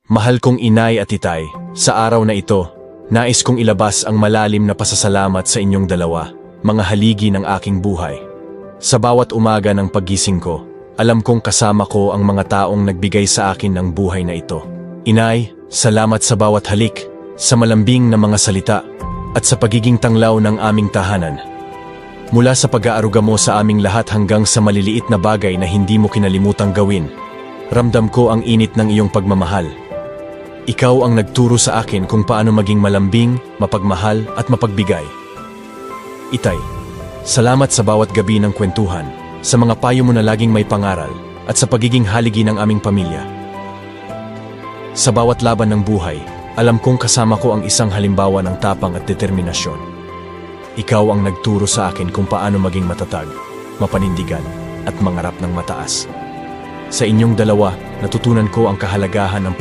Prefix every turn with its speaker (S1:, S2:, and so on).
S1: Mahal kong inay at itay, sa araw na ito, nais kong ilabas ang malalim na pasasalamat sa inyong dalawa, mga haligi ng aking buhay. Sa bawat umaga ng paggising ko, alam kong kasama ko ang mga taong nagbigay sa akin ng buhay na ito. Inay, salamat sa bawat halik, sa malambing na mga salita, at sa pagiging tanglaw ng aming tahanan. Mula sa pag-aaruga mo sa aming lahat hanggang sa maliliit na bagay na hindi mo kinalimutang gawin, ramdam ko ang init ng iyong pagmamahal. Ikaw ang nagturo sa akin kung paano maging malambing, mapagmahal at mapagbigay. Itay, salamat sa bawat gabi ng kwentuhan, sa mga payo mo na laging may pangaral, at sa pagiging haligi ng aming pamilya. Sa bawat laban ng buhay, alam kong kasama ko ang isang halimbawa ng tapang at determinasyon. Ikaw ang nagturo sa akin kung paano maging matatag, mapanindigan, at mangarap ng mataas. Sa inyong dalawa, natutunan ko ang kahalagahan ng